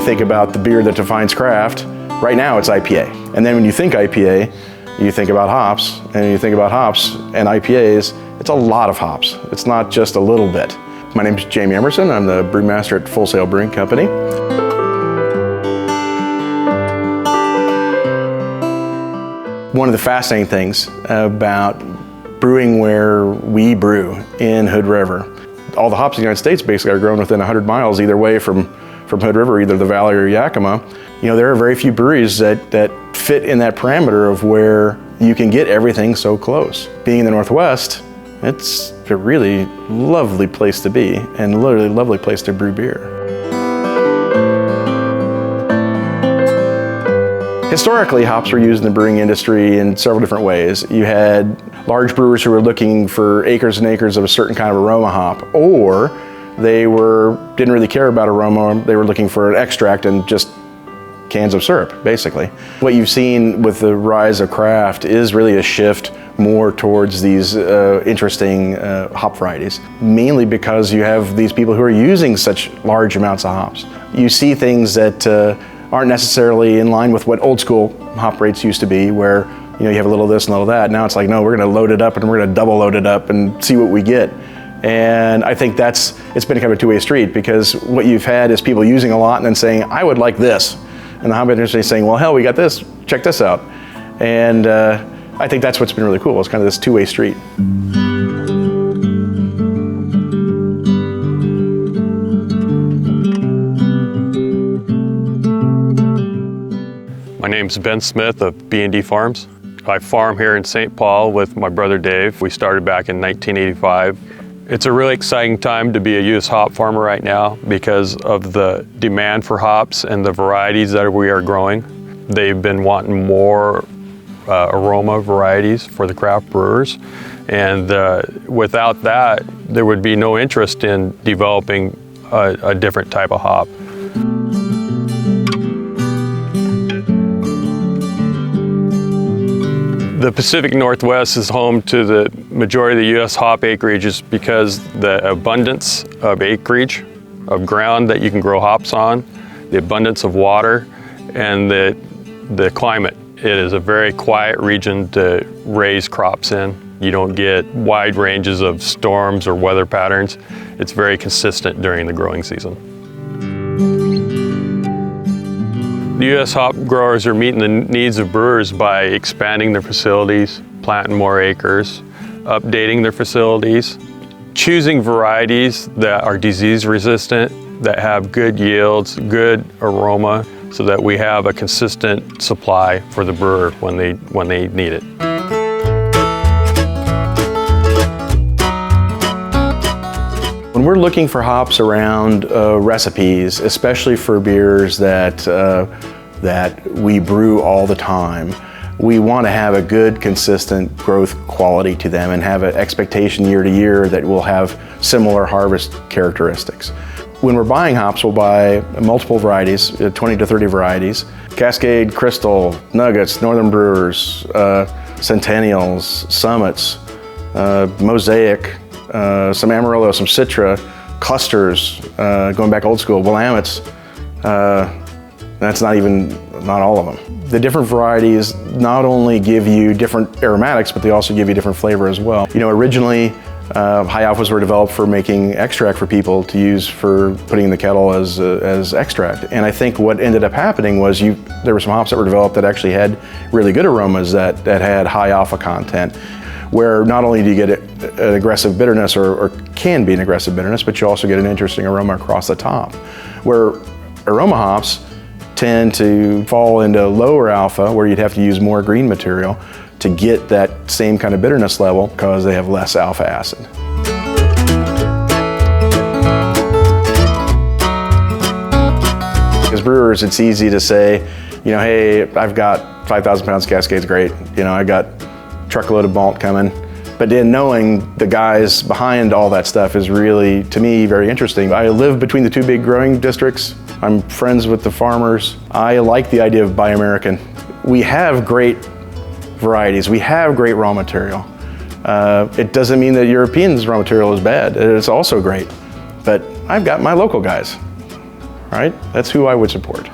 think about the beer that defines craft, right now it's IPA. And then when you think IPA, you think about hops, and you think about hops and IPAs, it's a lot of hops. It's not just a little bit. My name is Jamie Emmerson. I'm the brewmaster at Full Sail Brewing Company. One of the fascinating things about brewing where we brew in Hood River, all the hops in the United States basically are grown within 100 miles either way from Hood River, either the Valley or Yakima. You know, there are very few breweries that fit in that parameter of where you can get everything so close. Being in the Northwest, it's a really lovely place to be and literally a lovely place to brew beer. Historically, hops were used in the brewing industry in several different ways. You had large brewers who were looking for acres and acres of a certain kind of aroma hop, or they didn't really care about aroma, they were looking for an extract and just cans of syrup, basically. What you've seen with the rise of craft is really a shift more towards these interesting hop varieties, mainly because you have these people who are using such large amounts of hops. You see things that aren't necessarily in line with what old school hop rates used to be, where you have a little of this and a little of that. Now it's like, no, we're going to load it up and we're going to double load it up and see what we get. And I think it's been kind of a two-way street, because what you've had is people using a lot and then saying, I would like this. And the hop industry is saying, well, hell, we got this, check this out. And I think that's what's been really cool. It's kind of this two-way street. My name's Ben Smith of B&D Farms. I farm here in St. Paul with my brother Dave. We started back in 1985. It's a really exciting time to be a U.S. hop farmer right now because of the demand for hops and the varieties that we are growing. They've been wanting more aroma varieties for the craft brewers, and without that, there would be no interest in developing a different type of hop. The Pacific Northwest is home to the majority of the U.S. hop acreages because the abundance of acreage, of ground that you can grow hops on, the abundance of water, and the climate. It is a very quiet region to raise crops in. You don't get wide ranges of storms or weather patterns. It's very consistent during the growing season. The U.S. hop growers are meeting the needs of brewers by expanding their facilities, planting more acres, updating their facilities, choosing varieties that are disease resistant, that have good yields, good aroma, so that we have a consistent supply for the brewer when they need it. When we're looking for hops around recipes, especially for beers that we brew all the time, we want to have a good, consistent growth quality to them and have an expectation year to year that we'll have similar harvest characteristics. When we're buying hops, we'll buy multiple varieties, 20 to 30 varieties. Cascade, Crystal, Nuggets, Northern Brewers, Centennials, Summits, Mosaic, some Amarillo, some Citra, clusters, going back old school, Willamettes. That's not all of them. The different varieties not only give you different aromatics, but they also give you different flavor as well. Originally, high alphas were developed for making extract for people to use for putting in the kettle as extract. And I think what ended up happening was there were some hops that were developed that actually had really good aromas that had high alpha content, where not only do you get an aggressive bitterness or can be an aggressive bitterness, but you also get an interesting aroma across the top. Where aroma hops tend to fall into lower alpha, where you'd have to use more green material to get that same kind of bitterness level because they have less alpha acid. As brewers, it's easy to say, hey, I've got 5,000 pounds of Cascade's great. I got truckload of malt coming. But then knowing the guys behind all that stuff is really, to me, very interesting. I live between the two big growing districts. I'm friends with the farmers. I like the idea of Buy American. We have great varieties. We have great raw material. It doesn't mean that Europeans' raw material is bad. It's also great. But I've got my local guys, right? That's who I would support.